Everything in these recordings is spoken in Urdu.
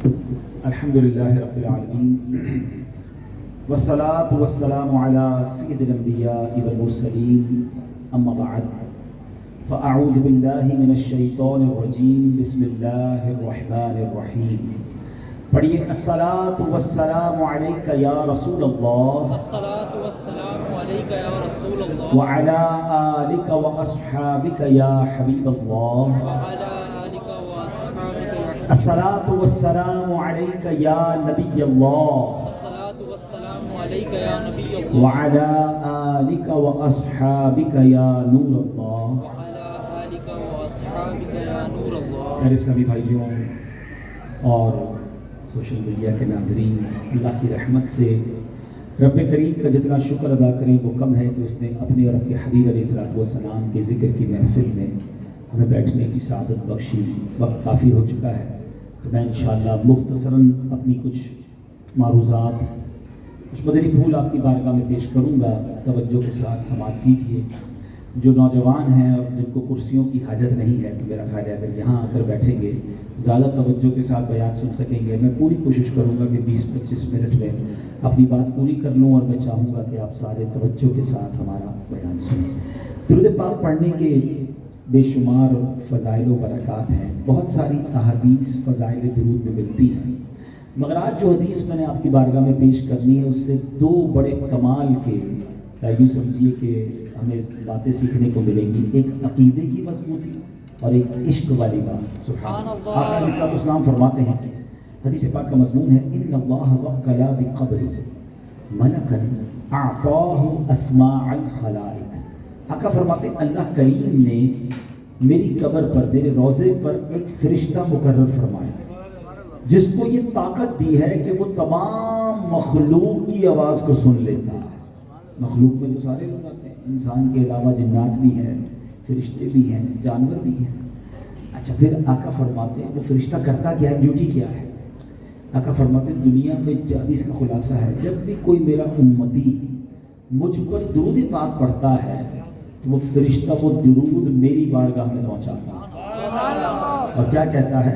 الحمدللہ رب العالمین والصلاة والسلام علی سید الانبیاء والمرسلین اما بعد فاعوذ باللہ من الشیطان الرجیم بسم اللہ الرحمن الرحیم. پڑھیے الصلاة والسلام علیک یا رسول اللہ الصلاة والسلام علیک یا رسول اللہ وعلی آلک واصحابک یا حبیب اللہ. وعلی آلک واصحابک یا حبیب الصلاة والسلام علیک یا نبی اللہ الصلاة والسلام علیک یا نبی اللہ وعلی آلک واصحابک یا نور اللہ. وعلی آلک واصحابک یا نور اللہ. میرے سبھی بھائیوں اور سوشل میڈیا کے ناظرین، اللہ کی رحمت سے رب کریم کا جتنا شکر ادا کریں وہ کم ہے کہ اس نے اپنے اور اپنے حبیب علیہ الصلوۃ والسلام کے ذکر کی محفل میں ہمیں بیٹھنے کی سعادت بخشی. وقت کافی ہو چکا ہے تو میں انشاءاللہ مختصراً اپنی کچھ معروضات، کچھ مدنی پھول آپ کی بارگاہ میں پیش کروں گا. توجہ کے ساتھ سماعت کیجیے. جو نوجوان ہیں اور جن کو کرسیوں کی حاجت نہیں ہے تو میرا خیال ہے اگر یہاں آ کر بیٹھیں گے زیادہ توجہ کے ساتھ بیان سن سکیں گے. میں پوری کوشش کروں گا کہ 20-25 منٹ میں اپنی بات پوری کر لوں، اور میں چاہوں گا کہ آپ سارے توجہ کے ساتھ ہمارا بیان سنیں. درود پاک پڑھنے کے بے شمار فضائل و برکات ہیں. بہت ساری احادیث فضائل درود میں ملتی ہیں، مگر آج جو حدیث میں نے آپ کی بارگاہ میں پیش کرنی ہے اس سے دو بڑے کمال کے، یوں سمجھیے کہ ہمیں باتیں سیکھنے کو ملیں گی. ایک عقیدے کی مضبوطی اور ایک عشق والی بات. سبحان اللہ. آقا علیہ الصلوۃ والسلام فرماتے ہیں، حدیث پاک کا مضمون ہے، ان اللہ وکل بقبری ملکا اعطاہ اسماء الخلائق. آقا فرماتے ہیں اللہ کریم نے میری قبر پر، میرے روضے پر ایک فرشتہ مقرر فرمایا جس کو یہ طاقت دی ہے کہ وہ تمام مخلوق کی آواز کو سن لیتا ہے. مخلوق میں تو سارے لوگ آتے ہیں، انسان کے علاوہ جنات بھی ہیں، فرشتے بھی ہیں، جانور بھی ہیں. اچھا، پھر آقا فرماتے ہیں وہ فرشتہ کرتا کیا ہے، ڈیوٹی کیا ہے؟ آقا فرماتے ہیں دنیا میں حدیث کا خلاصہ ہے، جب بھی کوئی میرا امتی مجھ پر درود پاک پڑھتا ہے تو وہ فرشتہ وہ درود میری بارگاہ میں پہنچاتا ہے اور کیا کہتا ہے،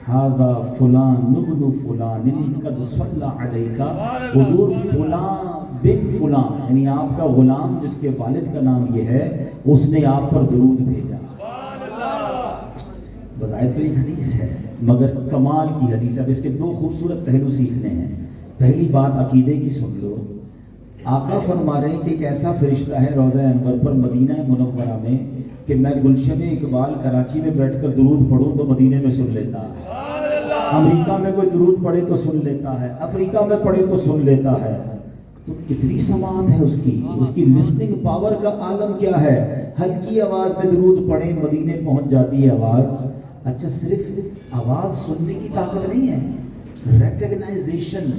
ھذا فلان ابن فلان قد صلی علیک، حضور فلان بن فلان، یعنی آپ کا غلام جس کے والد کا نام یہ ہے اس نے آپ پر درود بھیجا. بظاہر تو ایک حدیث ہے مگر کمال کی حدیث ہے. اب اس کے دو خوبصورت پہلو سیکھنے ہیں. پہلی بات عقیدے کی سن لو. آقا فرما رہے ہیں کہ ایک ایسا فرشتہ ہے روضہ انور پر مدینہ منورہ میں کہ میں گلشن اقبال کراچی میں بیٹھ کر درود پڑھوں تو مدینے میں سن لیتا ہے، امریکہ میں کوئی درود پڑھے تو سن لیتا ہے، افریقہ میں پڑھے تو سن لیتا ہے. تو کتنی سماعت ہے اس کی لسننگ پاور کا عالم کیا ہے. ہلکی آواز میں درود پڑھیں مدینے پہنچ جاتی ہے آواز. اچھا، صرف آواز سننے کی طاقت نہیں ہے، ریکگنائزیشن.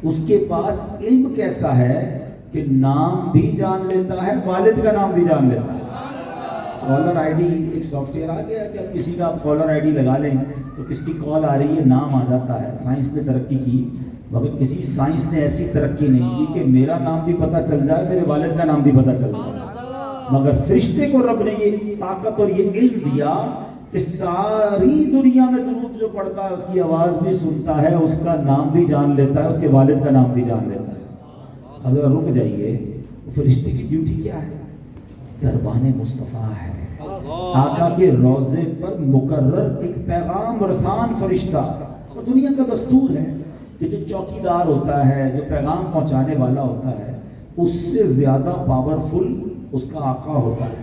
اس کے پاس علم کیسا ہے کہ نام بھی جان لیتا ہے، والد کا نام بھی جان لیتا ہے. کالر آئی ڈی ایک سافٹ ویئر آ گیا کہ اب کسی کا آپ کالر آئی ڈی لگا لیں تو کس کی کال آ رہی ہے نام آ جاتا ہے. سائنس نے ترقی کی مگر کسی سائنس نے ایسی ترقی نہیں کی کہ میرا نام بھی پتہ چل جائے، میرے والد کا نام بھی پتہ چل جائے. مگر فرشتے کو رب نے یہ طاقت اور یہ علم دیا کہ ساری دنیا میں درود جو پڑھتا ہے اس کی آواز بھی سنتا ہے، اس کا نام بھی جان لیتا ہے، اس کے والد کا نام بھی جان لیتا ہے. اگر رک جائیے، فرشتے کی ڈیوٹی کیا ہے؟ دربان مصطفیٰ ہے. آقا کے روضے پر مقرر ایک پیغام رسان فرشتہ. اور دنیا کا دستور ہے کہ جو چوکیدار ہوتا ہے، جو پیغام پہنچانے والا ہوتا ہے، اس سے زیادہ پاورفل اس کا آقا ہوتا ہے.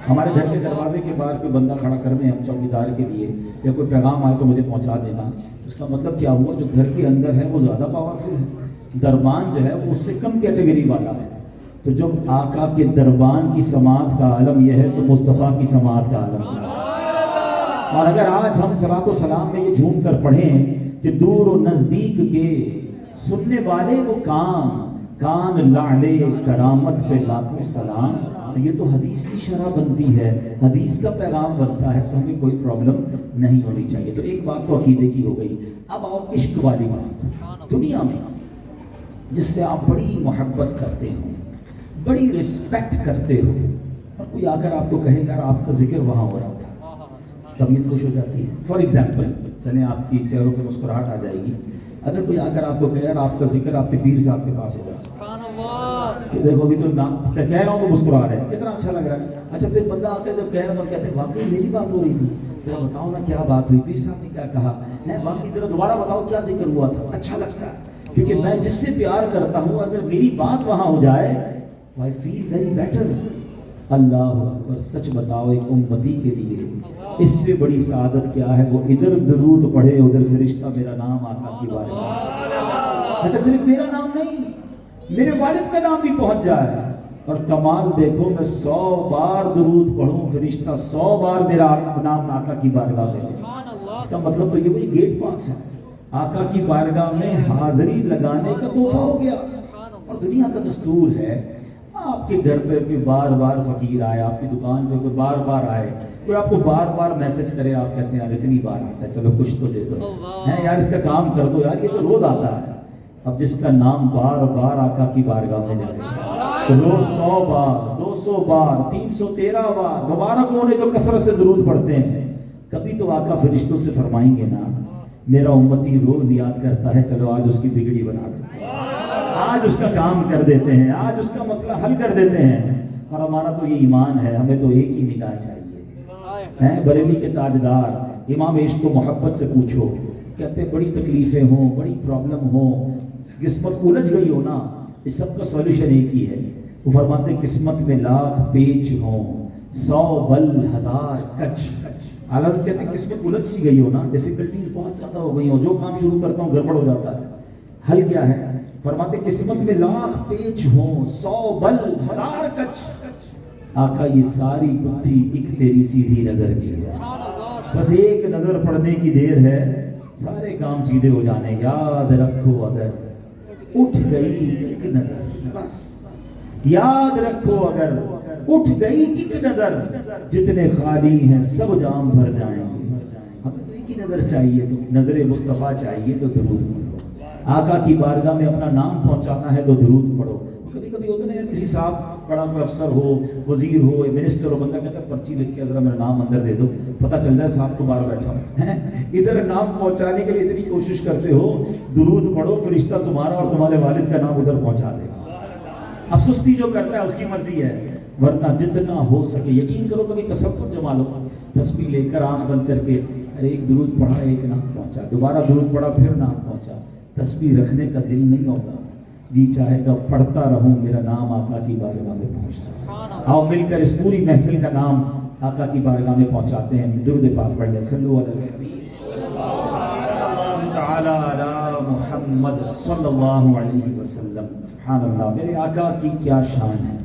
ہمارے گھر کے دروازے کے باہر کوئی بندہ کھڑا کر دیں ہم چوکیدار کے لیے، یا کوئی پیغام آئے تو مجھے پہنچا دینا، اس کا مطلب کیا ہوا؟ جو گھر کے اندر ہے وہ زیادہ پاورفل ہے، دربان جو ہے وہ اس سے کم کیٹیگری والا ہے. تو جب آقا کے دربان کی سماعت کا عالم یہ ہے تو مصطفیٰ کی سماعت کا عالم ہے. اور اگر آج ہم صلاۃ و سلام میں یہ جھوم کر پڑھیں کہ دور و نزدیک کے سننے والے وہ کان لعلے کرامت پہ لاکھوں سلام، تو یہ تو حدیث کی شرح بنتی ہے، حدیث کا پیغام بنتا ہے، تو ہمیں کوئی پرابلم نہیں ہونی چاہیے. تو ایک بات تو عقیدے کی ہو گئی. اب آؤ عشق والی بات. دنیا میں جس سے آپ بڑی محبت کرتے ہو، بڑی رسپیکٹ کرتے ہو، اور کوئی آ کر آپ کو کہے یار آپ کا ذکر وہاں ہو رہا تھا، طبیعت خوش ہو جاتی ہے. فار ایگزامپل چلیں آپ کی چہروں پہ مسکراہٹ آ جائے گی. اگر کوئی آ کر آپ کو کہے یار آپ کا ذکر آپ کے پیر صاحب کے پاس ہوگا, سبحان اللہ. کہ دیکھو ابھی تو نام کہہ رہا ہوں تو مسکرا رہے ہیں, کتنا اچھا لگ رہا ہے. اچھا پھر بندہ آ کے جب کہہ رہا تھا کہتے ہیں واقعی میری بات ہو رہی تھی, ذرا بتاؤ نا کیا بات ہوئی, پیر صاحب نے کیا کہا ہے, واقعی ذرا دوبارہ بتاؤ کیا ذکر ہوا تھا. اچھا لگتا ہے کیونکہ میں جس سے پیار کرتا ہوں اگر میری بات وہاں ہو جائے تو آئی فیل ویری بیٹر. اللہ اکبر. سچ بتاؤ ایک امتی کے لیے اس سے بڑی سعادت کیا ہے, وہ ادھر درود پڑھے ادھر فرشتہ میرا نام آقا کی بارگاہ. اچھا صرف میرا نام نہیں, میرے والد کا نام بھی پہنچ جائے. اور کمال دیکھو میں 100 بار درود پڑھوں, فرشتہ 100 بار میرا نام آقا کی بارگاہ میں. اس کا مطلب تو یہ وہی گیٹ پاس ہے, آقا کی بارگاہ میں حاضری لگانے کا تحفہ ہو گیا. اور دنیا کا دستور ہے آپ کے گھر پہ کوئی بار بار فقیر آئے, آپ کی دکان پہ کوئی بار بار آئے, کوئی آپ کو بار بار میسج کرے, آپ کہتے ہیں یار اتنی بار آتا ہے چلو کچھ تو دے دو, ہیں یار اس کا کام کر دو یار, یہ تو روز آتا ہے. اب جس کا نام بار بار آقا کی بارگاہ میں جائے تو روز 100 بار 200 بار 313 بار مبارک ہونے جو کثرت سے درود پڑھتے ہیں, کبھی تو آقا فرشتوں سے فرمائیں گے نا میرا امتی روز یاد کرتا ہے, چلو آج اس کی بگڑی بنا دو, آج اس کا کام کر دیتے ہیں, آج اس کا مسئلہ حل کر دیتے ہیں. اور ہمارا تو یہ ایمان ہے, ہمیں تو ایک ہی نگاہ چاہیے. بریلی کے تاجدار امام عشق و محبت سے پوچھو, کہتے ہیں بڑی تکلیفیں ہوں, بڑی پرابلم ہوں, قسمت الجھ گئی ہو نا, اس سب کا سولوشن ایک ہی ہے. وہ فرماتے ہیں قسمت میں لاکھ پیچ ہوں 100 بل 1000 کچ. حالانکہ کہتے ہیں قسمت الجھ سی گئی ہو نا, ڈیفیکلٹیز بہت زیادہ ہو گئی ہوں, جو کام شروع کرتا ہوں گڑبڑ ہو جاتا ہے. حل کیا ہے؟ فرماتے قسمت میں لاکھ پیچ ہوں 100 بل 1000 کچ. آقا یہ ساری بتھی ایک تیری سیدھی نظر کی ہے, بس ایک نظر پڑنے کی دیر ہے, سارے کام سیدھے ہو جانے. یاد رکھو اگر اٹھ گئی ایک نظر, بس یاد رکھو اگر اٹھ گئی ایک نظر, جتنے خالی ہیں سب جام بھر جائیں گے. ہمیں تو ایک ہی نظر چاہیے, تو نظر مصطفیٰ چاہیے تو درود پڑھو. آقا کی بارگاہ میں اپنا نام پہنچانا ہے تو درود پڑھو. کبھی کبھی ہوتا ہے کسی صاحب بڑا کوئی افسر ہو, وزیر ہو, منسٹر ہو, بندہ کہتا ہے پرچی لکھ کے ذرا میرا نام اندر دے دو, پتہ چل جائے صاحب کو باہر بیٹھا ہوں. ادھر نام پہنچانے کے لیے اتنی کوشش کرتے ہو, درود پڑھو فرشتہ تمہارا اور تمہارے والد کا نام ادھر پہنچا دے گا. اب سستی جو کرتا ہے اس کی مرضی ہے, ورنہ جتنا ہو سکے یقین کرو, کبھی تصور جما لو, تسبیح لے کر آنکھ بند کر کے ایک درود پڑھا ایک نام پہنچا, دوبارہ درود پڑھا پھر نام پہنچا. تسبیح رکھنے کا دل نہیں ہوگا, جی چاہے گا پڑھتا رہوں میرا نام آقا کی بارگاہ میں پہنچتا. آؤ مل کر اس پوری محفل کا نام آقا کی بارگاہ میں پہنچاتے ہیں. درود پاک پڑھ لیں, صلو علی الحبیب تعالی علی محمد صلی اللہ علیہ وسلم. سبحان اللہ, میرے آقا کی کیا شان ہے.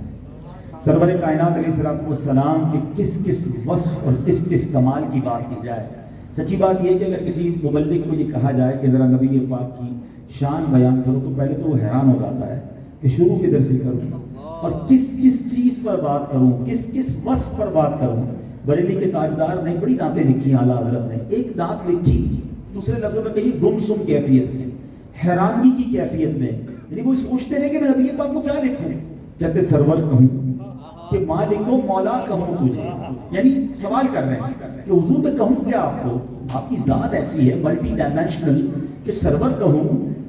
سرور کائنات علیہ السلام کے کس کس وصف اور کس کس کمال کی بات کی جائے. سچی بات یہ ہے کہ اگر کسی مبلغ کو یہ کہا جائے کہ ذرا نبی پاک کی شان بیان کرو, تو پہلے تو وہ حیران ہو جاتا ہے کہ شروع کدھر سے کروں اور کس کس چیز پر بات کروں, کس کس وصف پر بات کروں. بریلی کے تاجدار نے بڑی دانتیں لکھی, اعلیٰ حضرت نے ایک دانت لکھی, دوسرے لفظوں میں کہیے گمسم کیفیت میں, حیرانگی کی کیفیت میں. یعنی وہ سوچتے رہے کہ میں نبی پاک کو کیا لکھوں. کہتے سرور کہوں کہ مالک و مولا کہوں تجھے, یعنی سوال کر رہے ہیں کہ حضور میں کہوں کیا آپ کو, آپ کی ذات ایسی ہے ملٹی ڈائمینشنل کہ سرور کہوں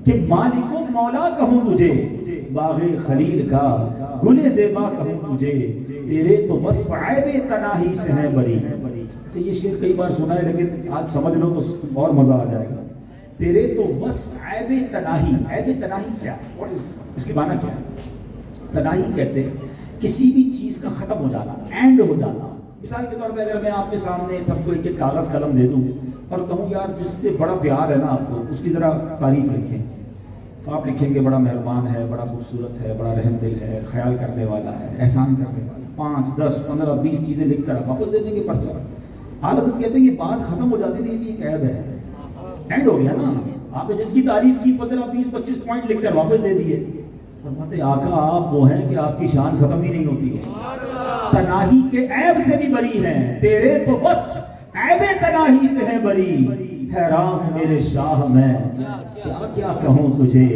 کہ مالک و مولا کہوں تجھے, باغ خلیل کا گل زیبا کہوں تجھے, تیرے تو وصف عیب تناہی سے ہیں بری. اچھا یہ شعر کئی بار سنا ہے لیکن آج سمجھ لو تو اور مزہ آ جائے گا. تیرے تو وصف عیب تناہی. عیب تناہی کیا, اس کے معنی کیا ہے؟ تناہی کہتے ہیں کسی بھی چیز کا ختم ہو جانا, اینڈ ہو جانا. مثال کے طور پہ اگر میں آپ کے سامنے سب کو ایک ایک کاغذ قلم دے دوں اور کہوں یار جس سے بڑا پیار ہے نا آپ کو, اس کی ذرا تعریف لکھیں, تو آپ لکھیں گے بڑا مہربان ہے, بڑا خوبصورت ہے, بڑا رحم دل ہے, خیال کرنے والا ہے, احسان کرنے والا. 5 10 15 20 چیزیں لکھ کر آپ واپس دے دیں گے پرچہ. حضرت کہتے ہیں یہ بات ختم ہو جاتی نہیں, یہ ایک عیب ہے, اینڈ ہو گیا نا. آپ نے جس کی تعریف کی 15 20 25 پوائنٹ لکھ کر واپس دے دیے. فرماتے آقا آپ وہ ہیں کہ آپ کی شان ختم ہی نہیں ہوتی ہے, تناہی کے عیب سے بھی بری ہیں, تیرے تو وصف عیب تناہی سے ہے بری. حیران میرے شاہ میں کیا کیا کہوں تجھے,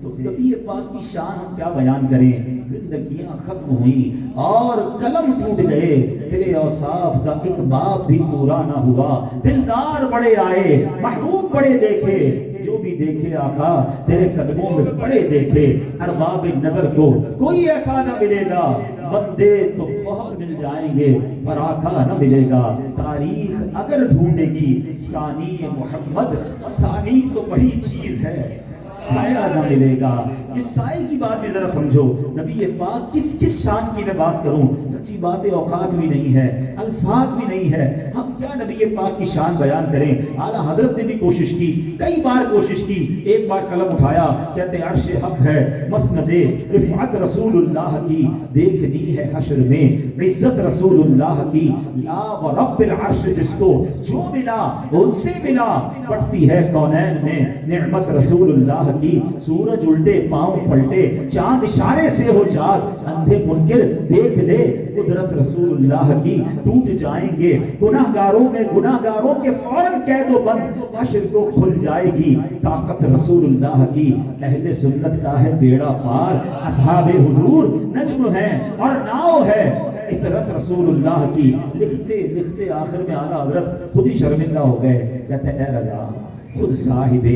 تو نبی پاک کی شان ہم کیا بیان کریں. زندگیاں ختم ہوئیں اور قلم ٹوٹ گئے, تیرے اوصاف کا ایک باب بھی پورا نہ ہوا. دلدار بڑے آئے, محبوب بڑے دیکھے, جو بھی دیکھے آقا تیرے قدموں میں بڑے دیکھے. ارباب نظر کو کوئی ایسا نہ ملے گا, بندے تو بہت مل جائیں گے پر آقا نہ ملے گا. تاریخ اگر ڈھونڈے گی ثانی محمد, ثانی تو بڑی چیز ہے, سایہ نہ ملے گا. یہ سائے کی بات بھی ذرا سمجھو. نبی پاک کس کس شان کی میں بات کروں, سچی بات ہے اوقات بھی نہیں ہے, الفاظ بھی نہیں ہے, ہم کیا نبی پاک کی شان بیان کریں. اعلیٰ حضرت نے بھی کوشش کی, کئی بار کوشش کی. ایک بار قلم اٹھایا, کہتے عرش حق ہے مسند رفعت رسول اللہ کی, دیکھنی ہے حشر میں عزت رسول اللہ کی. لا ورب العرش جس کو جو ملا ان سے ملا, پڑھتی ہے کونین میں نعمت رسول اللہ کی. سورج الٹے پاؤں پلٹے, چاند اشارے سے ہو جاگ, اندھے منکر دیکھ لے قدرت رسول اللہ کی. ٹوٹ جائیں گے گناہگاروں میں گناہگاروں کے فوراً قید و بند, حشر کو کھل جائے گی طاقت رسول اللہ کی. اہل سنت کا ہے بیڑا پار, اصحاب حضور نجم ہیں اور ناؤ ہے اطرت رسول اللہ کی. لکھتے لکھتے آخر میں اعلیٰ حضرت خود ہی شرمندہ ہو گئے. کہتے اے رضا خود صاحب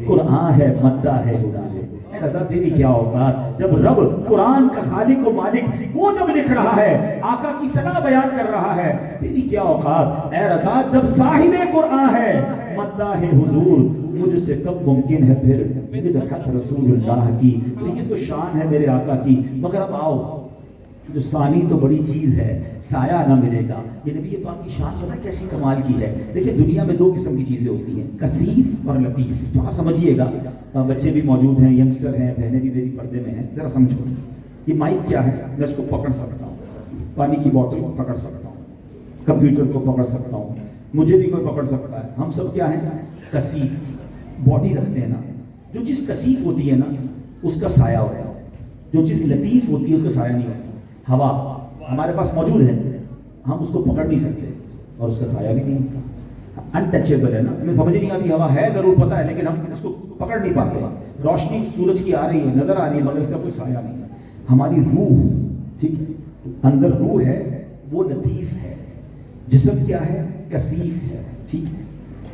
قرآن ہے مدہ ہے حضور. اے رضا تیری کیا اوقات, جب رب قرآن کا خالق و مالک وہ جب لکھ رہا ہے, آقا کی ثنا بیان کر رہا ہے, تیری کیا اوقات. اے رضا جب صاحب قرآن ہے مدہ ہے حضور, مجھ سے کب ممکن ہے پھر مدحت رسول اللہ کی. تو یہ تو شان ہے میرے آقا کی. مگر اب آؤ, جو ثانی تو بڑی چیز ہے, سایہ نہ ملے گا. یہ نبی پاک کی شان پتہ کیسی کمال کی ہے. دیکھیں دنیا میں دو قسم کی چیزیں ہوتی ہیں, کثیف اور لطیف. تھوڑا سمجھیے گا, بچے بھی موجود ہیں, ینگسٹر ہیں, بہنیں بھی میری پردے میں ہیں, ذرا سمجھو. یہ مائک کیا ہے, میں اس کو پکڑ سکتا ہوں, پانی کی بوتل کو پکڑ سکتا ہوں, کمپیوٹر کو پکڑ سکتا ہوں, مجھے بھی کوئی پکڑ سکتا ہے. ہم سب کیا ہیں, کثیف باڈی رکھتے ہیں نا. جو چیز کثیف ہوتی ہے نا اس کا سایہ ہوتا ہے, جو چیز لطیف ہوتی ہے اس کا سایہ نہیں ہوتا. ہوا ہمارے پاس موجود ہے, ہم اس کو پکڑ نہیں سکتے اور اس کا سایہ بھی نہیں ہوتا. انٹچیبل ہے نا, ہمیں سمجھ نہیں آتی. ہوا ہے ضرور پتہ ہے لیکن ہم اس کو پکڑ نہیں پاتے. روشنی سورج کی آ رہی ہے, نظر آ رہی ہے, مگر اس کا کوئی سایہ نہیں ہے. ہماری روح, ٹھیک ہے, اندر روح ہے وہ لطیف ہے, جسم کیا ہے, کثیف ہے, ٹھیک ہے.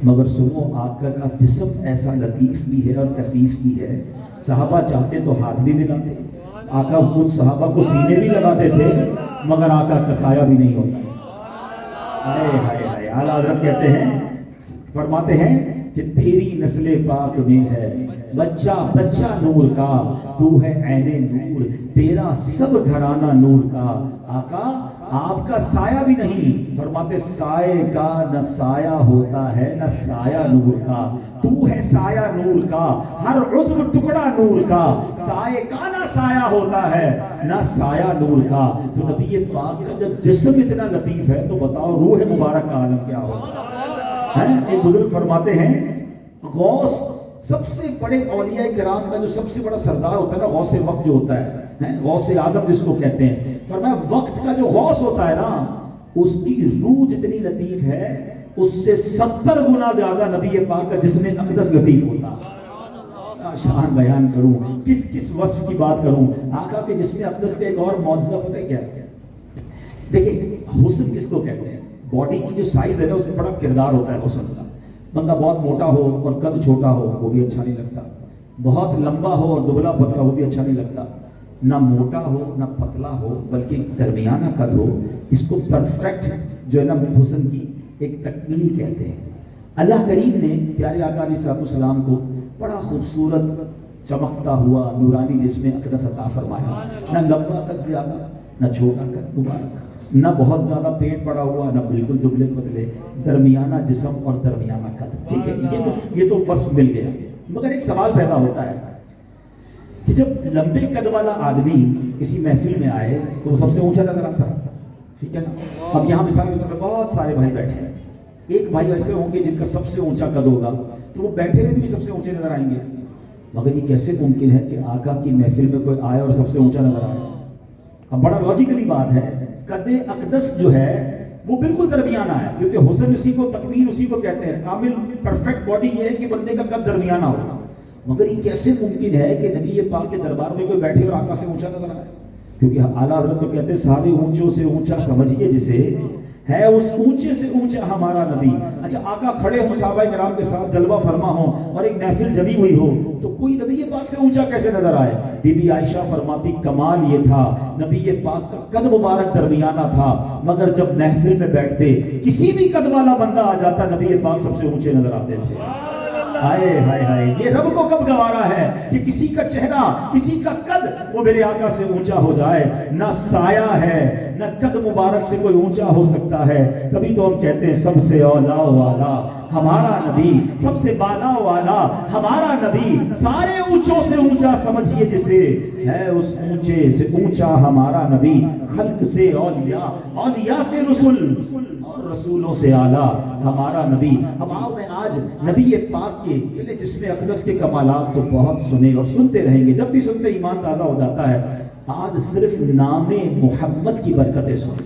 مگر سنو آقا کا جسم ایسا لطیف بھی ہے اور کثیف بھی ہے. صحابہ چاہتے تو ہاتھ بھی ملاتے, آقا کچھ صحابہ کو سینے بھی لگاتے تھے, مگر آقا کا سایہ بھی نہیں ہوتا. ہائے ہائے ہائے. اعلیٰ حضرت کہتے ہیں, فرماتے ہیں کہ تیری نسل پاک میں ہے بچہ بچہ نور کا, تو ہے عین نور, تیرا سب گھرانہ نور کا. آقا آپ کا سایہ بھی نہیں. فرماتے سائے کا نہ سایہ ہوتا ہے نہ سایہ نور کا, تو ہے سایہ نور کا, ہر عضو ٹکڑا نور کا. سائے کا نہ سایہ ہوتا ہے نہ سایہ نور کا. تو نبی پاک کا جب جسم اتنا لطیف ہے تو بتاؤ روح مبارک کا عالم کیا ہوگا. ایک بزرگ فرماتے ہیں غوث سب سے بڑے اولیاء کرام کا جو سب سے بڑا سردار ہوتا ہے نا, غوث وقت جو ہوتا ہے, غوث اعظم جس کو کہتے ہیں, فرمایا وقت کا جو غوث ہوتا ہے نا اس کی روح جتنی لطیف ہے اس سے 70 گنا زیادہ نبی پاک کا جسم اقدس لطیف ہوتا. شان بیان کروں, کس کس وصف کی بات کروں. آقا کے جسم اقدس کا ایک اور معجزہ پتہ ہے کیا ہے. دیکھیں حسن کس کو کہتے ہیں, باڈی کی جو سائز ہے نا اس میں بڑا کردار ہوتا ہے حسن کا. بندہ بہت موٹا ہو اور قد چھوٹا ہو وہ بھی اچھا نہیں لگتا, بہت لمبا ہو اور دبلا پتلا وہ بھی اچھا نہیں لگتا. نہ موٹا ہو نہ پتلا ہو بلکہ درمیانہ قد ہو, اس کو پرفیکٹ جو ہے نا حسن کی ایک تکمیل کہتے ہیں. اللہ کریم نے پیارے آقا علیہ السلام کو بڑا خوبصورت چمکتا ہوا نورانی جسم اقدس عطا فرمایا. نہ لمبا قد زیادہ نہ چھوٹا قد مبارک, نہ بہت زیادہ پیٹ بڑا ہوا نہ بالکل دبلے پتلے, درمیانہ جسم اور درمیانہ قد. ٹھیک ہے, یہ تو بس مل گیا. مگر ایک سوال پیدا ہوتا ہے کہ جب لمبے قد والا آدمی کسی محفل میں آئے تو وہ سب سے اونچا نظر آتا ہے, ٹھیک ہے نا. اب یہاں مثال کے طور پہ بہت سارے بھائی بیٹھے ہیں, ایک بھائی ایسے ہوں گے جن کا سب سے اونچا قد ہوگا تو وہ بیٹھے ہوئے بھی سب سے اونچے نظر آئیں گے. مگر یہ کیسے ممکن ہے کہ آقا کی محفل میں کوئی آئے اور سب سے اونچا نظر آئے. اب بڑا لاجیکلی بات ہے, قد اقدس جو ہے وہ بالکل درمیانہ ہے, کیونکہ حسن اسی کو تکمیل اسی کو کہتے ہیں. کامل پرفیکٹ باڈی یہ ہے کہ بندے کا قد درمیانہ ہو. مگر یہ کیسے ممکن ہے کہ نبی پاک کے دربار میں کوئی بیٹھے اور آقا سے اونچا نظر آئے؟ کیونکہ اعلیٰ حضرت تو کہتے ہیں سارے اونچوں سے اونچا سمجھیے جسے ہے اس اونچے سے اونچا ہمارا نبی. اچھا آقا کھڑے ہوں صحابہ کرام کے ساتھ جلوہ فرما ہوں اور ایک محفل جمی ہوئی ہو تو کوئی نبی پاک سے اونچا کیسے نظر آئے؟ بی بی عائشہ فرماتی کمال یہ تھا نبی پاک کا قد مبارک درمیانہ تھا مگر جب محفل میں بیٹھتے کسی بھی قد والا بندہ آ جاتا نبی پاک سب سے اونچے نظر آتے تھے. ہائے ہائے ہائے یہ رب کو کب گوارا ہے کہ کسی کا چہرہ کسی کا قد وہ میرے آقا سے اونچا ہو جائے. نہ سایہ ہے نہ قد مبارک سے کوئی اونچا ہو سکتا ہے. تبھی تو ہم کہتے ہیں سب سے اولا والا ہمارا نبی, سب سے بالا والا ہمارا نبی, سارے اونچوں سے اونچا سمجھیے جسے ہے اس اونچے سے اونچا ہمارا نبی. خلق سے اولیاء, اولیاء سے رسول اور رسولوں سے اعلیٰ ہمارا نبی. اب آؤ میں آج نبی پاک کے چلے جس میں اقدس کے کمالات تو بہت سنے اور سنتے رہیں گے, جب بھی سنتے ایمان تازہ ہو جاتا ہے. آج صرف نام محمد کی برکتیں سن.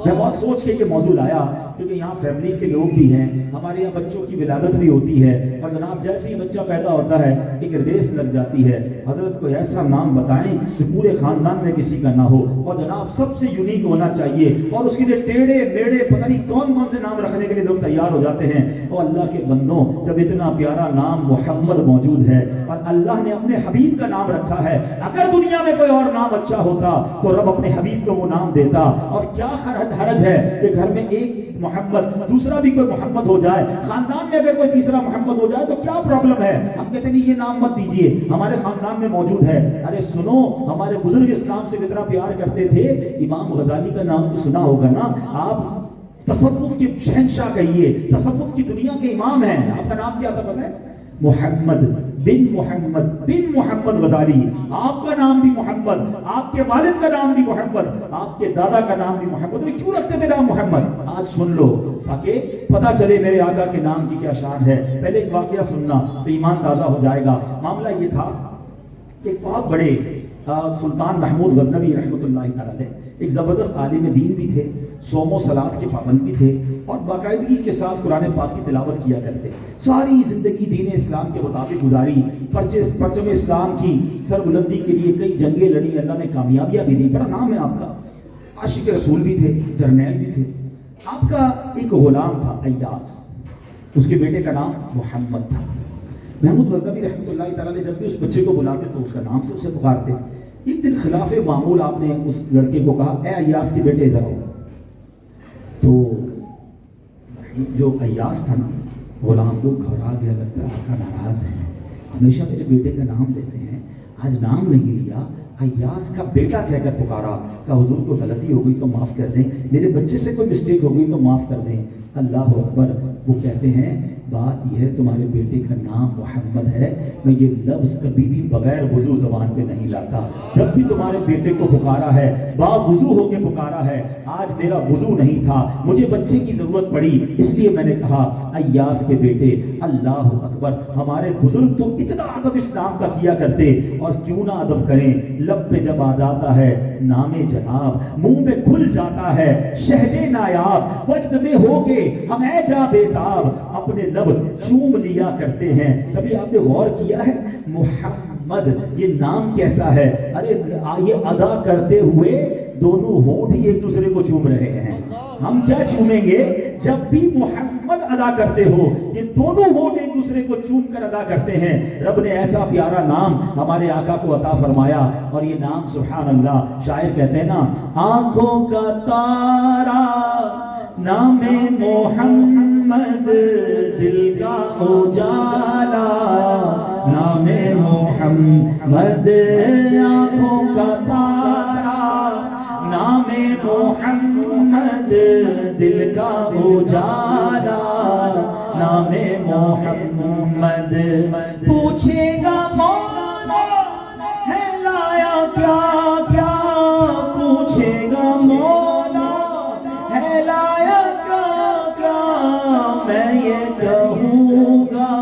میں بہت سوچ کے یہ موضوع لایا کیونکہ یہاں فیملی کے لوگ بھی ہیں, ہمارے یہاں بچوں کی ولادت بھی ہوتی ہے اور جناب جیسے ہی بچہ پیدا ہوتا ہے ایک ریس لگ جاتی ہے. حضرت کو ایسا نام بتائیں کہ پورے خاندان میں کسی کا نہ ہو اور جناب سب سے یونیک ہونا چاہیے اور اس کے لیے ٹیڑے میڑے پتہ نہیں کون کون سے نام رکھنے کے لیے لوگ تیار ہو جاتے ہیں. اور اللہ کے بندوں جب اتنا پیارا نام محمد موجود ہے اور اللہ نے اپنے حبیب کا نام رکھا ہے, اگر دنیا میں کوئی اور نام اچھا ہوتا تو رب اپنے حبیب کو وہ نام دیتا. اور کیا حرج ہے کہ گھر میں ایک محمد دوسرا بھی کوئی محمد ہو جائے, خاندان میں اگر کوئی تیسرا محمد ہو جائے تو کیا پرابلم ہے؟ ہم کہتے ہیں یہ نام مت دیجئے, ہمارے خاندان میں موجود ہے. ارے سنو, ہمارے بزرگ اس نام سے کتنا پیار کرتے تھے. امام غزالی کا نام تو سنا ہوگا نا آپ, تصوف کے شہنشاہ کہیے, تصوف کی دنیا کے امام ہیں. آپ کا نام کیا تھا پتہ ہے؟ محمد بن محمد غزالی. آپ کا نام بھی محمد, آپ کے والد کا نام بھی محمد, آپ کے دادا کا نام بھی محمد. کیوں رکھتے تھے نام محمد؟ آج سن لو تاکہ پتہ چلے میرے آقا کے نام کی کیا شان ہے. پہلے ایک واقعہ سننا تو ایمان تازہ ہو جائے گا. معاملہ یہ تھا کہ ایک بہت بڑے سلطان محمود غزنوی رحمۃ اللہ علیہ ایک زبردست عالم دین بھی تھے, صوم و صلات کے پابند بھی تھے اور باقاعدگی کے ساتھ قرآن پاک کی تلاوت کیا کرتے. ساری زندگی دین اسلام کے مطابق گزاری, پرچم اسلام کی سربلندی کے لیے کئی جنگیں لڑی, اللہ نے کامیابیاں بھی دی. بڑا نام ہے آپ کا, عاشق رسول بھی تھے, جرنیل بھی تھے. آپ کا ایک غلام تھا ایاز, اس کے بیٹے کا نام محمد تھا. محمود غزنوی رحمۃ اللہ تعالیٰ نے جب بھی اس بچے کو بلاتے تو اس کا نام سے اسے پکارتے. ایک دن خلاف معمول آپ نے اس لڑکے کو کہا اے ایاز کے بیٹے ادھر آؤ. تو جو ایاز تھا نا غلام کو گھبرا گیا, لگتا ہے آقا ناراض ہیں, ہمیشہ میرے بیٹے کا نام لیتے ہیں, آج نام نہیں لیا. ایاز کا بیٹا کہہ کر پکارا. کہا حضور کو غلطی ہو گئی تو معاف کر دیں, میرے بچے سے کوئی مسٹیک ہو گئی تو معاف کر دیں. اللہ اکبر. وہ کہتے ہیں بات یہ ہے تمہارے بیٹے کا نام محمد ہے, میں یہ لفظ کبھی بھی بغیر وضو زبان پہ نہیں لاتا. جب بھی تمہارے بیٹے کو پکارا ہے با وضو ہو کے پکارا ہے. آج میرا وضو نہیں تھا, مجھے بچے کی ضرورت پڑی, اس لیے میں نے کہا ایاز کے بیٹے. اللہ اکبر. ہمارے بزرگ تو اتنا ادب اسلام کا کیا کرتے, اور کیوں نہ ادب کریں. لب پہ جب آ جاتا ہے نام جناب, منہ میں کھل جاتا ہے شہد نایاب, وجد میں ہو کے ہم اے جا بیتاب اپنے لب چوم لیا کرتے ہیں. کبھی آپ نے غور کیا ہے محمد یہ نام کیسا ہے؟ ارے یہ ادا کرتے ہوئے دونوں ہونٹ ہی ایک دوسرے کو چوم رہے ہیں. ہم کیا چومیں گے جب بھی محمد ادا کرتے ہو, یہ دونوں ہونٹ ایک دوسرے کو چوم کر ادا کرتے ہیں. رب نے ایسا پیارا نام ہمارے آقا کو عطا فرمایا, اور یہ نام سبحان اللہ, شاعر کہتے ہیں نا آنکھوں کا تارا نام محمد, دل کا اجالا نام محمد, آنکھوں کا تارا نام محمد, دل کا اجالا نام محمد. پوچھے گا مولا ہے لایا کیا کیا, پوچھے گا مولا ہے لایا کیا کیا, میں یہ کہوں گا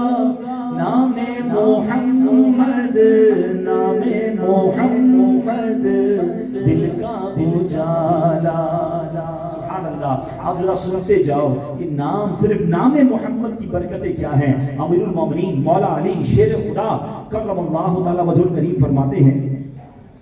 نام محمد, نام محمد, دل کا اجالا. سبحان اللہ. اللہ. اب ذرا سنتے جاؤ یہ نام, صرف نام محمد کی برکتیں کیا ہیں. امیر المومنین مولا علی شیر خدا کرم اللہ تعالی وجہ الکریم فرماتے ہیں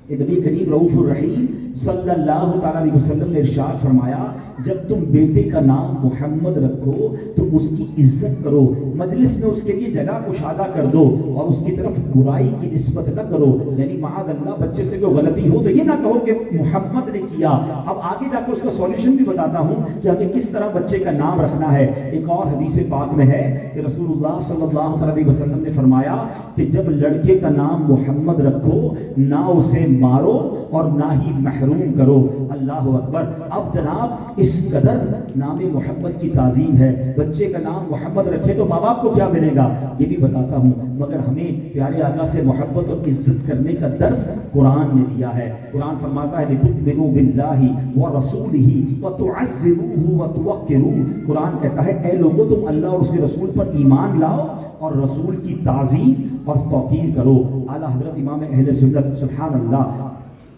کہ نبی کریم رؤوف الرحیم صلی اللہ تعالیٰ علیہ وسلم نے ارشاد فرمایا جب تم بیٹے کا نام محمد رکھو تو اس کی عزت کرو, مجلس میں اس کے لیے جگہ کشادہ کر دو اور اس کی طرف برائی کی نسبت نہ کرو. یعنی معاذ اللہ بچے سے کوئی غلطی ہو تو یہ نہ کہو کہ محمد نے کیا. اب آگے جا کے اس کا سولوشن بھی بتاتا ہوں کہ ہمیں کس طرح بچے کا نام رکھنا ہے. ایک اور حدیث پاک میں ہے کہ رسول اللہ صلی اللہ علیہ وسلم نے فرمایا کہ جب لڑکے کا نام محمد رکھو نہ اسے مارو اور نہ ہی محروم کرو. اللہ اکبر. اب جناب اس قدر نام محمد کی تعظیم ہے, بچے کا نام محمد رکھے تو ماں باپ کو کیا ملے گا یہ بھی بتاتا ہوں, مگر ہمیں پیارے آقا سے محبت اور عزت کرنے کا درس قرآن نے دیا ہے. قرآن فرماتا ہے لِتُؤْمِنُوا بِاللَّهِ وَرَسُولِهِ وَتُعَزِّرُوهُ وَتُوَقِّرُوهُ. قرآن کہتا ہے اے لوگوں تم اللہ اور اس کے رسول پر ایمان لاؤ اور رسول کی تعظیم اور توقیر کرو. اعلیٰ حضرت امام اہل سنت سبحان اللہ.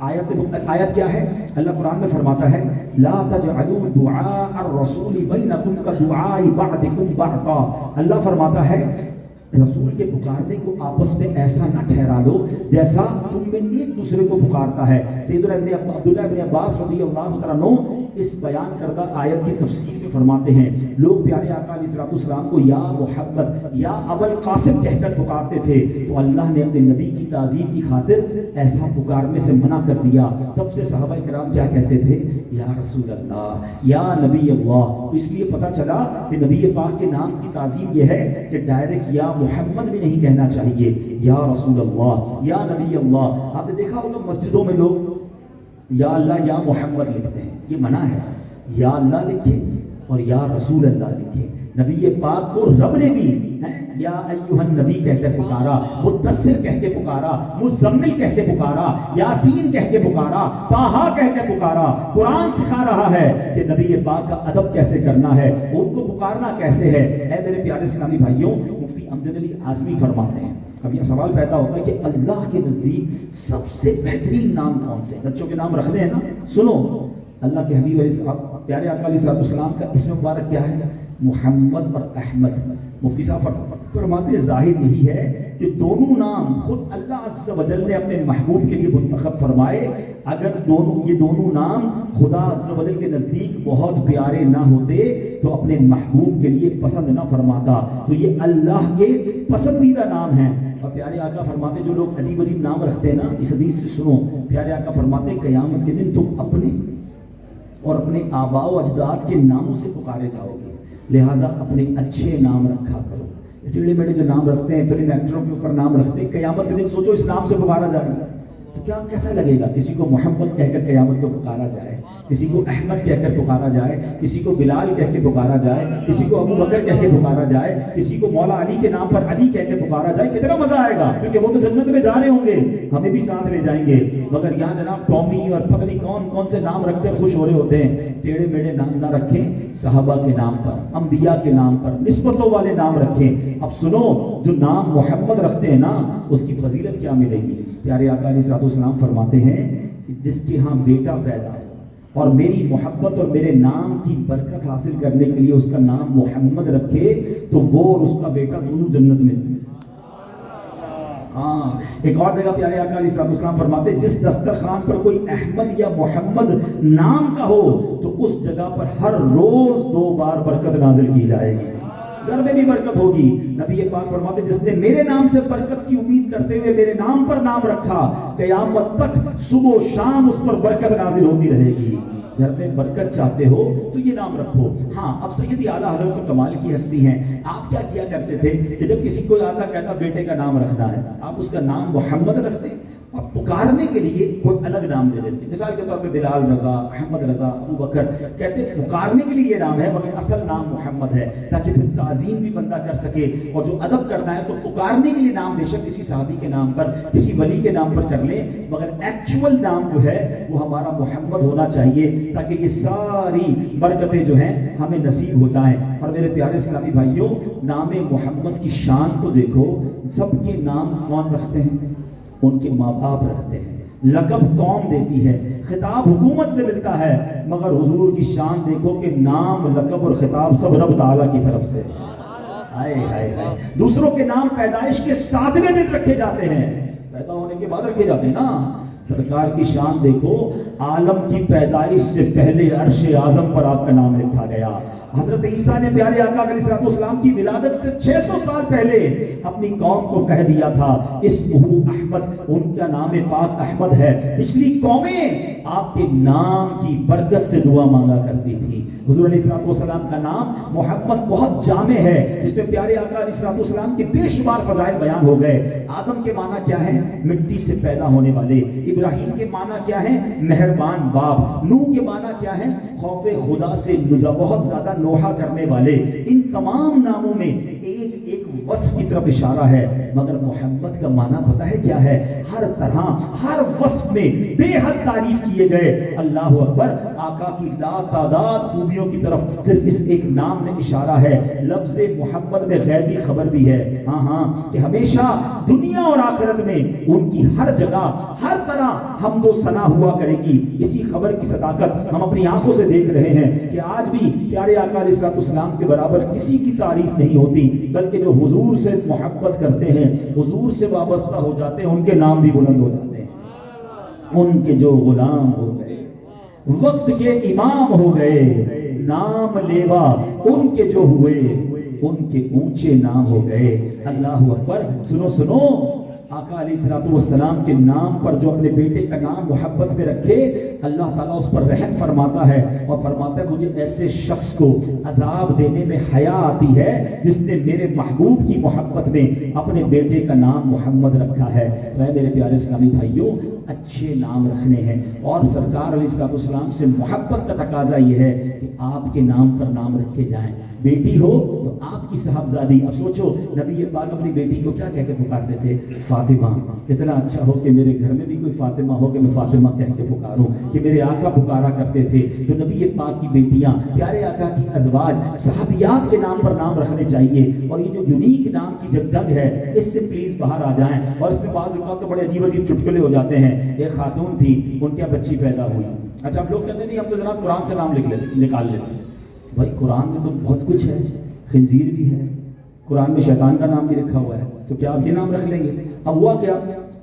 آیت کیا ہے؟ اللہ قرآن میں فرماتا ہے لا تجعلوا دعاء الرسول بینکم کدعاء بعضکم بعضا. اللہ فرماتا ہے رسول کے پکارنے کو آپس میں ایسا نہ ٹھہرا لو جیسا تم میں ایک دوسرے کو پکارتا ہے. سیدنا عبداللہ ابن عباس رضی اللہ تعالیٰ عنہ اس بیان کردہ آیت کی تفسیر میں فرماتے ہیں لوگ پیارے آقا علیہ السلام کو یا محمد یا ابو القاسم کہہ کر پکارتے تھے تو اللہ نے اپنے نبی کی تعظیم کی خاطر ایسا پکارنے سے منع کر دیا. تب سے صحابہ کرام کیا کہتے تھے یا رسول اللہ یا نبی اللہ. تو اس لیے پتہ چلا کہ نبی پاک کے نام کی تعظیم یہ ہے کہ ڈائریکٹ یا محمد بھی نہیں کہنا چاہیے, یا رسول اللہ یا نبی اللہ. آپ نے دیکھا ہوگا مسجدوں میں لوگ یا اللہ یا محمد لکھتے ہیں, یہ منع ہے. یا اللہ لکھے اور یا رسول اللہ لکھے. نبی پاک کو رب نے بھی یا ایھا النبی کہہ کے پکارا, مدثر کہہ کے پکارا, مزمل کہہ کے پکارا, یاسین کہہ کے پکارا, طٰہٰ کہہ کے پکارا. قرآن سکھا رہا ہے کہ نبی پاک کا ادب کیسے کرنا ہے, ان کو پکارنا کیسے ہے. اے میرے پیارے اسلامی بھائیوں, مفتی امجد علی اعظمی فرماتے ہیں اب یہ سوال پیدا ہوتا ہے کہ اللہ کے نزدیک سب سے بہترین نام کون سے؟ بچوں کے نام رکھنے ہیں نا, سنو اللہ کے حبیب علیہ پیارے آقا علیہ السلام کا اسم مبارک کیا ہے؟ محمد اور احمد. مفتی صاحب فرماتے ہیں ظاہر یہی ہے کہ دونوں نام خود اللہ عز و جل نے اپنے محبوب کے لیے منتخب فرمائے. اگر یہ دونوں نام خدا عز و جل کے نزدیک بہت پیارے نہ ہوتے تو اپنے محبوب کے لیے پسند نہ فرماتا. تو یہ اللہ کے پسندیدہ نام ہیں. اور پیارے آقا فرماتے جو لوگ عجیب عجیب نام رکھتے ہیں نا, اس حدیث سے سنو. پیارے آقا فرماتے قیامت کے دن تم اپنے اور اپنے آباء و اجداد کے ناموں سے پکارے جاؤ گے, لہٰذا اپنے اچھے نام رکھا کرو. ٹیڑھے میڑھے جو نام رکھتے ہیں فلم ایکٹروں کے اوپر نام رکھتے ہیں, قیامت کے دن سوچو اس نام سے پکارا جائے گا تو کیا کیسا لگے گا. کسی کو محمد کہہ کر قیامت کو پکارا جائے, کسی کو احمد کہہ کر پکارا جائے, کسی کو بلال کہہ کے پکارا جائے, کسی کو ابو بکر کہہ کے پکارا جائے, کسی کو مولا علی کے نام پر علی کہہ کے پکارا جائے. کتنا مزہ آئے گا, کیونکہ وہ تو جنت میں جا رہے ہوں گے, ہمیں بھی ساتھ لے جائیں گے. مگر یہاں جناب ٹامی اور پتہ نہیں کون کون سے نام رکھ کر خوش ہو رہے ہوتے ہیں. ٹیڑھے میڑھے نام نہ رکھیں, صحابہ کے نام پر, انبیاء کے نام پر, نسبتوں والے نام رکھیں. اب سنو, جو نام محمد رکھتے ہیں نا اس کی فضیلت کیا ملے گی. پیارے آقا علیہ السلام فرماتے ہیں کہ جس کے ہاں بیٹا پیدا ہو اور میری محبت اور میرے نام کی برکت حاصل کرنے کے لیے اس کا نام محمد رکھے تو وہ اور اس کا بیٹا دونوں جنت میں. ہاں, ایک اور جگہ پیارے آقا علیہ السلام فرماتے ہیں جس دسترخوان پر کوئی احمد یا محمد نام کا ہو تو اس جگہ پر ہر روز 2 بار برکت نازل کی جائے گی, گھر میں بھی برکت ہوگی. نبی پاک فرماتے جس نے میرے نام سے برکت کی امید کرتے ہوئے میرے نام پر نام رکھا قیامت تک صبح و شام اس پر برکت نازل ہوتی رہے گی. گھر میں برکت چاہتے ہو تو یہ نام رکھو. ہاں, اب سیدی اعلیٰ حضرت تو کمال کی ہستی ہیں. آپ کیا کیا کرتے تھے کہ جب کسی کوئی آتا کہتا بیٹے کا نام رکھنا ہے, آپ اس کا نام محمد رکھتے اور پکارنے کے لیے کوئی الگ نام دے دیتے. مثال کے طور پہ بلال رضا, احمد رضا, ابو بکر, کہتے پکارنے کے لیے یہ نام ہے مگر اصل نام محمد ہے تاکہ پھر تعظیم بھی بندہ کر سکے. اور جو ادب کرنا ہے تو پکارنے کے لیے نام بے شک کسی صحابی کے نام پر, کسی ولی کے نام پر کر لیں, مگر ایکچول نام جو ہے وہ ہمارا محمد ہونا چاہیے تاکہ یہ ساری برکتیں جو ہیں ہمیں نصیب ہو جائیں. اور میرے پیارے اسلامی بھائیوں, نام محمد کی شان تو دیکھو. سب کے نام کون رکھتے ہیں؟ ان کے ماں باپ رکھتے ہیں. لقب قوم دیتی ہے، خطاب حکومت سے ملتا ہے، مگر حضور کی شان دیکھو کہ نام، لقب اور خطاب سب رب تعالیٰ کی طرف سے۔ ہائے ہائے ہائے، دوسروں کے نام پیدائش کے 7ویں دن رکھے جاتے ہیں، پیدا ہونے کے بعد رکھے جاتے ہیں نا۔ سرکار کی شان دیکھو، عالم کی پیدائش سے پہلے عرش اعظم پر آپ کا نام لکھا گیا۔ حضرت عیسیٰ نے پیارے آقا علیہ السلام کی ولادت سے 600 سال پہلے اپنی قوم کو کہہ دیا تھا اسمہ احمد، ان کا نام پاک احمد ہے۔ پچھلی قومیں آپ کے نام کی برکت سے دعا مانگا کرتی تھی۔ حضور علیہ السلام کا نام محمد بہت جامع ہے، جس میں پیارے آقا علیہ السلام کے بے شمار فضائل بیان ہو گئے۔ آدم کے معنی کیا ہے؟ مٹی سے پیدا ہونے والے۔ ابراہیم کے معنی کیا ہے؟ مہربان باپ۔ نوح کے معنی کیا ہے؟ خوف خدا سے بہت زیادہ نوحہ کرنے والے۔ ان تمام ناموں میں ایک ایک وصف کی طرف اشارہ ہے، مگر محمد کا معنی پتہ ہے کیا ہے؟ ہر طرح، ہر وصف میں بے حد تعریف کیے گئے۔ اللہ اکبر، آقا کی لا تعداد خوبیوں کی طرف صرف اس ایک نام میں اشارہ ہے۔ لفظ محمد میں غیبی خبر بھی ہے، ہاں کہ ہمیشہ دنیا اور آخرت میں ان کی ہر جگہ، ہر طرح حمد و ثنا ہوا کرے گی۔ اسی خبر کی صداقت ہم اپنی آنکھوں سے دیکھ رہے ہیں کہ آج بھی پیارے آقا علیہ السلام کے برابر کسی کی تعریف نہیں ہوتی، بلکہ جو حضور سے محبت کرتے ہیں، حضور سے وابستہ ہو جاتے ہیں، ان کے نام بھی بلند ہو جاتے ہیں۔ ان کے جو غلام ہو گئے، وقت کے امام ہو گئے، نام لیوا ان کے جو ہوئے، ان کے اونچے نام ہو گئے۔ اللہ اکبر، سنو سنو، آقا علیہ السلام کے نام پر جو اپنے بیٹے کا نام محبت میں رکھے، اللہ تعالیٰ اس پر رحم فرماتا ہے اور فرماتا ہے مجھے ایسے شخص کو عذاب دینے میں حیا آتی ہے جس نے میرے محبوب کی محبت میں اپنے بیٹے کا نام محمد رکھا ہے۔ میرے پیارے اسلامی بھائیوں، اچھے نام رکھنے ہیں، اور سرکار علیہ السلام سے محبت کا تقاضا یہ ہے کہ آپ کے نام پر نام رکھے جائیں۔ بیٹی ہو تو آپ کی صاحبزادی، اب سوچو نبی پاک اپنی بیٹی کو کیا کہہ کے پکارتے تھے؟ فاطمہ۔ کتنا اچھا ہو کہ میرے گھر میں بھی کوئی فاطمہ ہو کہ میں فاطمہ کہہ کے پکاروں، کہ میرے آقا پکارا کرتے تھے۔ تو نبی پاک کی بیٹیاں، پیارے آقا کی ازواج، صحابیات کے نام پر نام رکھنے چاہیے۔ اور یہ جو یونیک نام کی جنگ ہے، اس سے پلیز باہر آ جائیں۔ اور اس میں بعض اوقات تو بڑے عجیب عجیب چٹکلے ہو جاتے ہیں۔ ایک خاتون تھی، ان کے بچی پیدا ہوئی، اچھا اب لوگ کہتے نہیں اب تو جناب قرآن سے نام نکال لیتے۔ بھائی قرآن میں تو بہت کچھ ہے، خنزیر بھی ہے، قرآن میں شیطان کا نام بھی لکھا ہوا ہے، تو کیا آپ یہ نام رکھ لیں گے؟ اب ہوا کیا،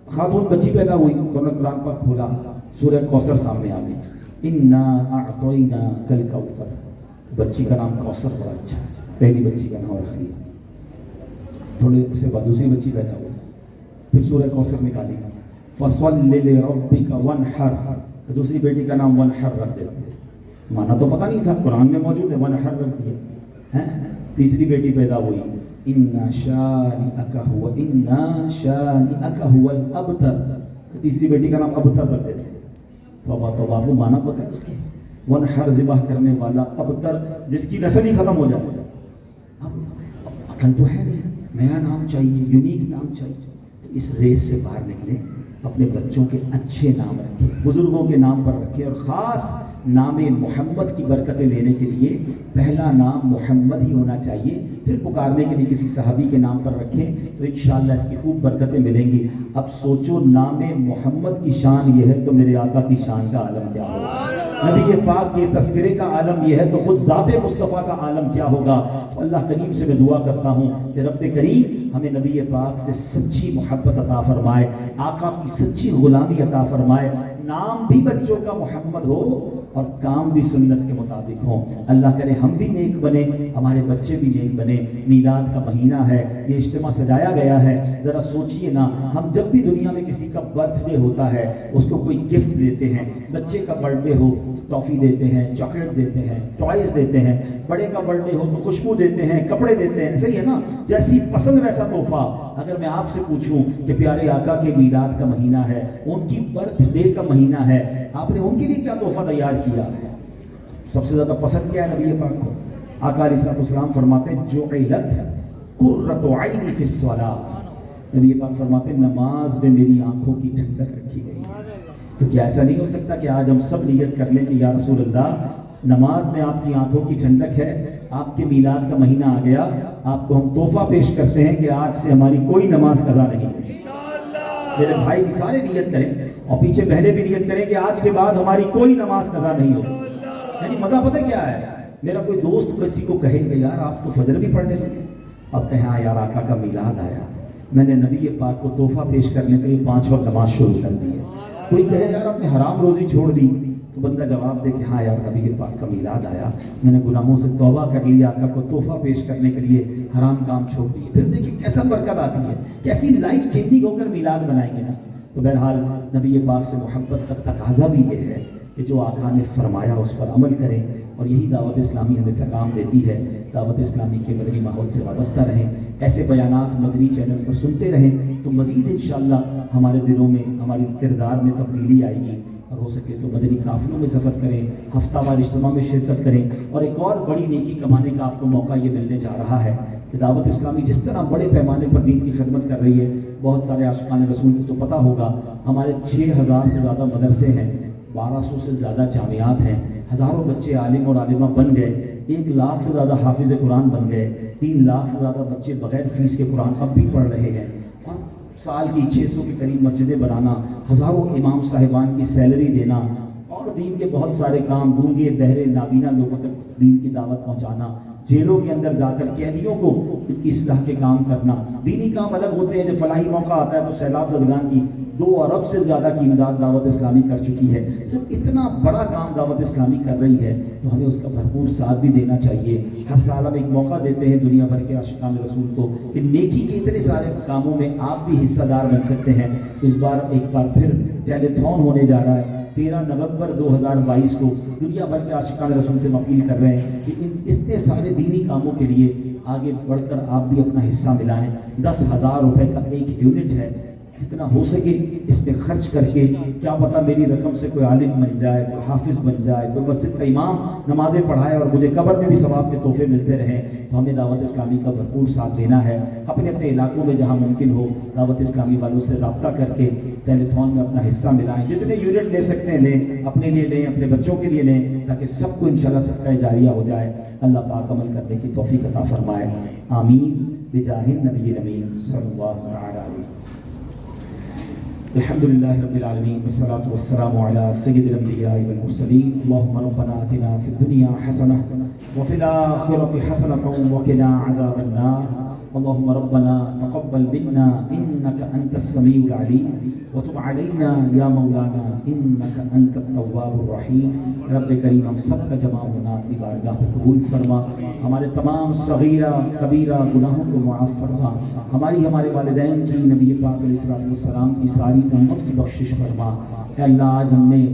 خاتون بچی پیدا ہوئی تو انہوں نے قرآن پاک کھولا، سورہ کوثر سامنے آ گئی، انا اعطیناک الکوثر، بچی کا نام کوثر بڑا اچھا ہے، پہلی بچی کا نام رکھ لیا۔ تھوڑے سے بعد دوسری بچی پیدا ہوئی، پھر سورہ کوثر نکالی، فصل لربک وانحر، دوسری بیٹی کا نام ونحر رکھ دیتے ہیں، مانا تو پتہ نہیں تھا، قرآن میں موجود ہے، ونحر رکھ دیا۔ تیسری بیٹی پیدا ہوئی، انا شانئک هو الابتر، تیسری بیٹی کا نام ابتر رکھ دیتے ہیں۔ توبہ توبہ، وہ مانا پتہ ہے اس کی، ونحر ذبح کرنے والا، ابتر جس کی نسل ہی ختم ہو جائے۔ اب عقل تو ہے نہیں، نیا نام چاہیے، یونیک نام چاہیے، تو اس ریس سے باہر نکلے، اپنے بچوں کے اچھے نام رکھیں، بزرگوں کے نام پر رکھیں، اور خاص نام محمد کی برکتیں لینے کے لیے پہلا نام محمد ہی ہونا چاہیے، پھر پکارنے کے لیے کسی صحابی کے نام پر رکھیں تو انشاءاللہ اس کی خوب برکتیں ملیں گی۔ اب سوچو نام محمد کی شان یہ ہے تو میرے آقا کی شان کا عالم کیا ہوگا، نبی پاک کے تذکرے کا عالم یہ ہے تو خود ذات مصطفیٰ کا عالم کیا ہوگا۔ اللہ کریم سے میں دعا کرتا ہوں کہ رب کریم ہمیں نبی پاک سے سچی محبت عطا فرمائے، آقا کی سچی غلامی عطا فرمائے، نام بھی بچوں کا محمد ہو اور کام بھی سنت کے مطابق ہوں۔ اللہ کرے ہم بھی نیک بنے، ہمارے بچے بھی نیک بنے۔ میلاد کا مہینہ ہے، یہ اجتماع سجایا گیا ہے، ذرا سوچئے نا، ہم جب بھی دنیا میں کسی کا برتھ ڈے ہوتا ہے اس کو کوئی گفٹ دیتے ہیں، بچے کا برتھ ڈے ہو ٹافی دیتے ہیں، چاکلیٹ دیتے ہیں، ٹوائز دیتے ہیں، بڑے کا برتھ ڈے ہو تو خوشبو دیتے ہیں، کپڑے دیتے ہیں، صحیح ہے نا، جیسی پسند ویسا تحفہ۔ اگر میں آپ سے پوچھوں کہ پیارے آقا کے میلاد کا مہینہ ہے، ان کی برتھ ڈے کا مہینہ ہے، آپ نے ان کے لیے کیا تحفہ تیار کیا ہے؟ سب سے زیادہ پسند کیا ہے نبی پاک کو؟ آقا علیہ السلام فرماتے ہیں جعلت قرۃ عینی فی الصلاۃ، نبی پاک فرماتے ہیں نماز میں میری آنکھوں کی ٹھنڈک رکھی گئی ہے۔ تو کیا ایسا نہیں ہو سکتا کہ آج ہم سب نیت کر لیں کہ یا رسول اللہ نماز میں آپ کی آنکھوں کی ٹھنڈک ہے، آپ کے میلاد کا مہینہ آ گیا، آپ کو ہم تحفہ پیش کرتے ہیں کہ آج سے ہماری کوئی نماز قضا نہیں، میرے بھائی بھی سارے نیت کریں اور پیچھے بہنیں بھی نیت کریں کہ آج کے بعد ہماری کوئی نماز قضا نہیں ہوگی۔ یعنی مزہ پتہ کیا ہے، میرا کوئی دوست کسی کو کہے کہ یار آپ تو فجر بھی پڑھنے لگے، اب کہیں ہاں یار آقا کا میلاد آیا، میں نے نبی پاک کو تحفہ پیش کرنے کے لیے 5 وقت نماز شروع کر دی ہے۔ کوئی کہے یار آپ نے حرام روزی چھوڑ دی، تو بندہ جواب دے کہ ہاں یار نبی پاک کا میلاد آیا، میں نے گناہوں سے توبہ کر لیا، آقا کو تحفہ پیش کرنے کے لیے حرام کام چھوڑ دیے۔ پھر دیکھیں کیسا برکت آتی ہے، کیسی لائف چینجنگ ہو کر میلاد منائیں گے نا۔ تو بہرحال نبی پاک سے محبت کا تقاضا بھی یہ ہے کہ جو آقا نے فرمایا اس پر عمل کریں، اور یہی دعوت اسلامی ہمیں پیغام دیتی ہے۔ دعوت اسلامی کے مدنی ماحول سے وابستہ رہیں، ایسے بیانات مدنی چینل پر سنتے رہیں تو مزید انشاءاللہ ہمارے دلوں میں، ہماری کردار میں تبدیلی آئے گی، اور ہو سکے تو مدنی قافلوں میں سفر کریں، ہفتہ وار اجتماع میں شرکت کریں۔ اور ایک اور بڑی نیکی کمانے کا آپ کو موقع یہ ملنے جا رہا ہے کہ دعوت اسلامی جس طرح بڑے پیمانے پر دین کی خدمت کر رہی ہے، بہت سارے عاشقان رسول کو تو پتہ ہوگا ہمارے 6000 سے زیادہ مدرسے ہیں، 1200 سے زیادہ جامعات ہیں، ہزاروں بچے عالم اور عالمہ بن گئے، 1 لاکھ سے زیادہ حافظ قرآن بن گئے، 3 لاکھ سے زیادہ بچے بغیر فیس کے قرآن اب بھی پڑھ رہے ہیں، اور سال کی 600 کے قریب مسجدیں بنانا، ہزاروں امام صاحبان کی سیلری دینا، اور دین کے بہت سارے کام، گونگے بہرے نابینا لوگوں تک دین کی دعوت پہنچانا، جیلوں کے اندر جا کر قیدیوں کو ان کی اصلاح کے کام کرنا۔ دینی کام الگ ہوتے ہیں، جب فلاحی موقع آتا ہے تو سیلاب زدگان کی 2 ارب سے زیادہ کی امداد دعوت اسلامی کر چکی ہے۔ جب اتنا بڑا کام دعوت اسلامی کر رہی ہے تو ہمیں اس کا بھرپور ساتھ بھی دینا چاہیے۔ ہر سال ہم ایک موقع دیتے ہیں دنیا بھر کے عاشقان رسول کو کہ نیکی کے اتنے سارے کاموں میں آپ بھی حصہ دار بن سکتے ہیں۔ اس بار ایک بار پھر ٹیلیتھون ہونے جا رہا ہے 13 نومبر 2022 کو۔ دنیا بھر کے عاشقان رسول سے اپیل کر رہے ہیں کہ اتنے سارے دینی کاموں کے لیے آگے بڑھ کر آپ بھی اپنا حصہ ملائیں۔ 10,000 روپے کا ایک یونٹ ہے، جتنا ہو سکے اس پہ خرچ کر کے، کیا پتہ میری رقم سے کوئی عالم بن جائے، کوئی حافظ بن جائے، کوئی مسجد کا امام نمازیں پڑھائے اور مجھے قبر میں بھی ثواب کے تحفے ملتے رہیں۔ تو ہمیں دعوت اسلامی کا بھرپور ساتھ دینا ہے۔ اپنے اپنے علاقوں میں جہاں ممکن ہو دعوت اسلامی والوں سے رابطہ کر کے ٹیلیتھون میں اپنا حصہ ملائیں، جتنے یونٹ لے سکتے ہیں لیں، اپنے لیے لیں، اپنے بچوں کے لیے لیں، تاکہ سب کو انشاءاللہ صدقہ جاریہ ہو جائے۔ اللہ پاک عمل کرنے کی توفیق عطا فرمائے، آمین بجاہ النبی الامین صلی اللہ علیہ وسلم۔ الحمدللہ رب العالمین والصلاة والسلام علی سید الانبیاء والمرسلین۔ اللہم ربنا آتنا فی الدنیا حسنہ وفی الآخرۃ حسنۃ وقنا عذاب النار۔ اللہم ربنا تقبل منا انک انت السمیع العلیم وتب علینا یا مولانا انک انت التواب الرحیم۔ رب کریم ہم سب کا جمع ہونا اپنی بارگاہ میں قبول فرما، ہمارے تمام صغیرہ کبیرہ گناہوں کو معاف فرما، ہمارے والدین کی، نبی پاک علیہ السلام کی ساری امت کی بخشش فرما۔ اے اللہ آج ہم نے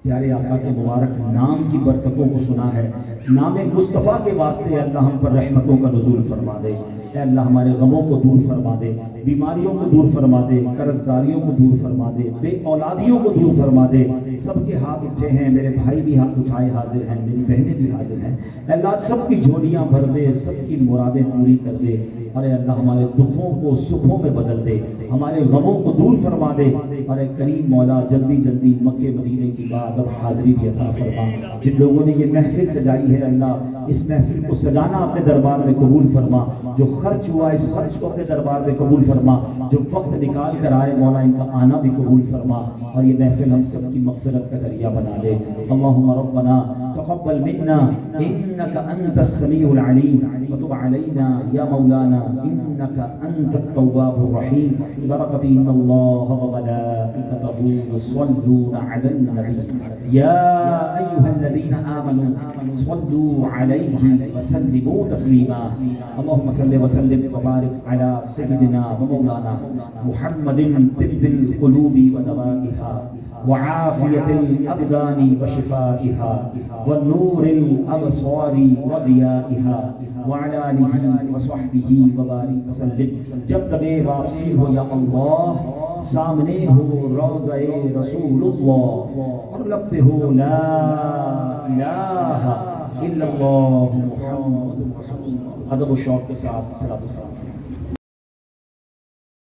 پیارے آقا کے مبارک نام کی برکتوں کو سنا ہے، نام مصطفیٰ کے واسطے اللہ ہم پر رحمتوں کا نزول فرما دے۔ اے اللہ ہمارے غموں کو دور فرما دے، بیماریوں کو دور فرما دے، قرض داریوں کو دور فرما دے، بے اولادیوں کو دور فرما دے۔ سب کے ہاتھ اٹھے ہیں، میرے بھائی بھی ہاتھ اٹھائے حاضر ہیں، میری بہنیں بھی حاضر ہیں۔ اے اللہ سب کی جھولیاں بھر دے، سب کی مرادیں پوری کر دے، اور اے اللہ ہمارے دکھوں کو سکھوں میں بدل دے، ہمارے غموں کو دور فرما دے، اور اے کریم مولا جلدی جلدی مکے مدینے کی بعد اب حاضری بھی عطا فرما۔ جن لوگوں نے یہ محفل سجائی ہے اللہ اس محفل کو سجانا اپنے دربار میں قبول فرما، جو خرچ ہوا اس خرچ کو اپنے دربار میں قبول فرما، جو وقت نکال کر آئے مولا ان کا آنا بھی قبول فرما، اور یہ محفل ہم سب کی مغفرت کا ذریعہ بنا دے۔ اللہم ربنا تقبل منا انک انت السمیع العلیم وتب علینا یا مولانا انک انت التواب الرحیم برکت ان اللہ وملائکتہ یصلون علی النبی یا ایھا الذین آمنوا صلوا علیہ وسلموا تسلیما۔ اللہم صل وسلم وبارک علی سیدنا ومولانا محمد طب القلوب ودوائها وعافیت الابدان وشفائها والنور الابصار وضیائها وعلى آلہ وصحبہ وبارک وسلم۔ جب تک واپسی ہو یا اللہ سامنے ہو روضہ رسول اللہ اور لب پہ ہو لا الہ الا اللہ محمد رسول اللہ۔ ادب و شوق کے ساتھ صلاۃ و سلام۔